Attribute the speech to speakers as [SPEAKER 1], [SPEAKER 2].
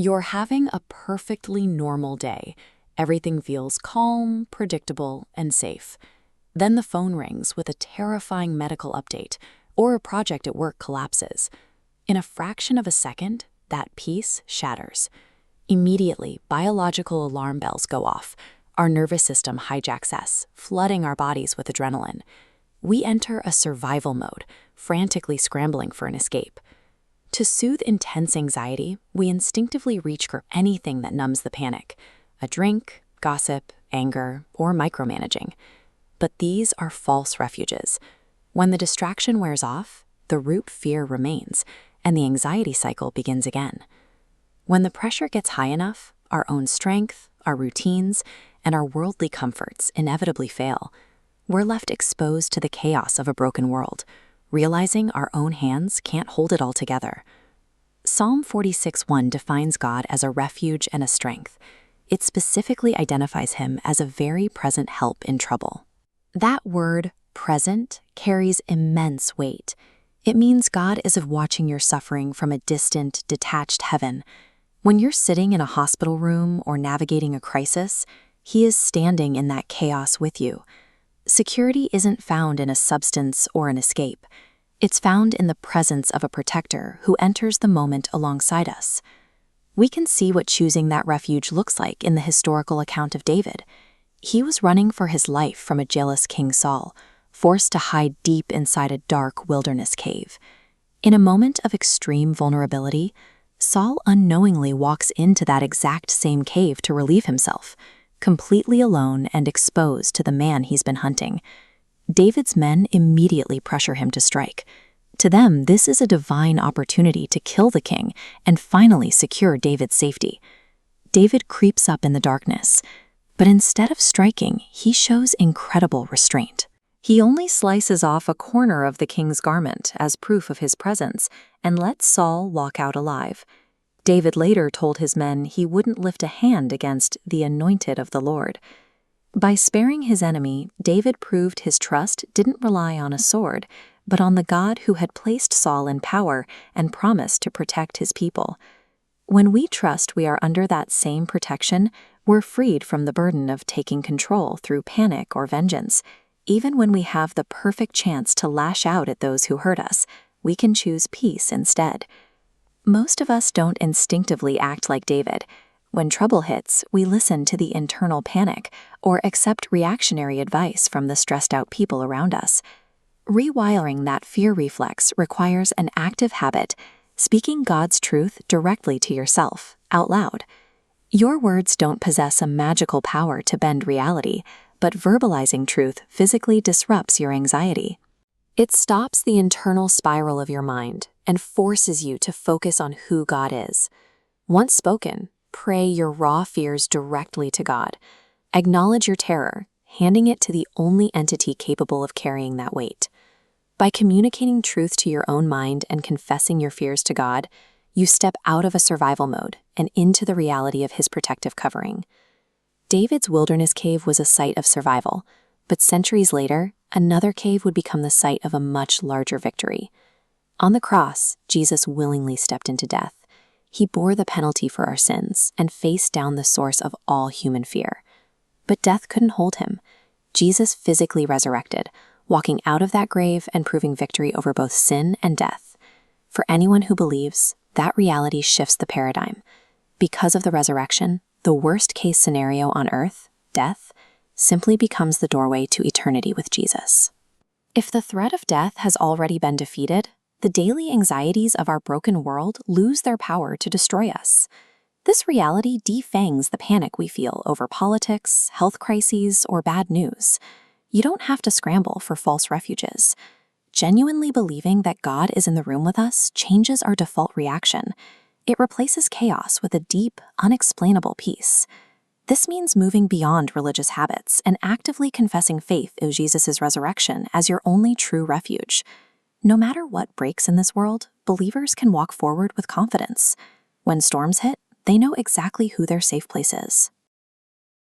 [SPEAKER 1] You're having a perfectly normal day. Everything feels calm, predictable, and safe. Then the phone rings with a terrifying medical update, or a project at work collapses. In a fraction of a second, that peace shatters. Immediately, biological alarm bells go off. Our nervous system hijacks us, flooding our bodies with adrenaline. We enter a survival mode, frantically scrambling for an escape. To soothe intense anxiety, we instinctively reach for anything that numbs the panic: a drink, gossip, anger, or micromanaging. But these are false refuges. When the distraction wears off, the root fear remains, and the anxiety cycle begins again. When the pressure gets high enough, our own strength, our routines, and our worldly comforts inevitably fail. We're left exposed to the chaos of a broken world, realizing our own hands can't hold it all together. Psalm 46:1 defines God as a refuge and a strength. It specifically identifies him as a very present help in trouble. That word, present, carries immense weight. It means God isn't watching your suffering from a distant, detached heaven. When you're sitting in a hospital room or navigating a crisis, he is standing in that chaos with you. Security isn't found in a substance or an escape. It's found in the presence of a protector who enters the moment alongside us. We can see what choosing that refuge looks like in the historical account of David. He was running for his life from a jealous King Saul, forced to hide deep inside a dark wilderness cave. In a moment of extreme vulnerability, Saul unknowingly walks into that exact same cave to relieve himself, completely alone and exposed to the man he's been hunting. David's men immediately pressure him to strike. To them, this is a divine opportunity to kill the king and finally secure David's safety. David creeps up in the darkness, but instead of striking, he shows incredible restraint. He only slices off a corner of the king's garment as proof of his presence and lets Saul walk out alive. David later told his men he wouldn't lift a hand against the anointed of the Lord. By sparing his enemy, David proved his trust didn't rely on a sword, but on the God who had placed Saul in power and promised to protect his people. When we trust we are under that same protection, we're freed from the burden of taking control through panic or vengeance. Even when we have the perfect chance to lash out at those who hurt us, we can choose peace instead. Most of us don't instinctively act like David. When trouble hits, we listen to the internal panic or accept reactionary advice from the stressed-out people around us. Rewiring that fear reflex requires an active habit, speaking God's truth directly to yourself, out loud. Your words don't possess a magical power to bend reality, but verbalizing truth physically disrupts your anxiety. It stops the internal spiral of your mind and forces you to focus on who God is. Once spoken, pray your raw fears directly to God. Acknowledge your terror, handing it to the only entity capable of carrying that weight. By communicating truth to your own mind and confessing your fears to God, you step out of a survival mode and into the reality of his protective covering. David's wilderness cave was a site of survival, but centuries later, another cave would become the site of a much larger victory. On the cross, Jesus willingly stepped into death. He bore the penalty for our sins and faced down the source of all human fear. But death couldn't hold him. Jesus physically resurrected, walking out of that grave and proving victory over both sin and death. For anyone who believes, that reality shifts the paradigm. Because of the resurrection, the worst-case scenario on earth, death, simply becomes the doorway to eternity with Jesus. If the threat of death has already been defeated, the daily anxieties of our broken world lose their power to destroy us. This reality defangs the panic we feel over politics, health crises, or bad news. You don't have to scramble for false refuges. Genuinely believing that God is in the room with us changes our default reaction. It replaces chaos with a deep, unexplainable peace. This means moving beyond religious habits and actively confessing faith in Jesus' resurrection as your only true refuge. No matter what breaks in this world, believers can walk forward with confidence. When storms hit, they know exactly who their safe place is.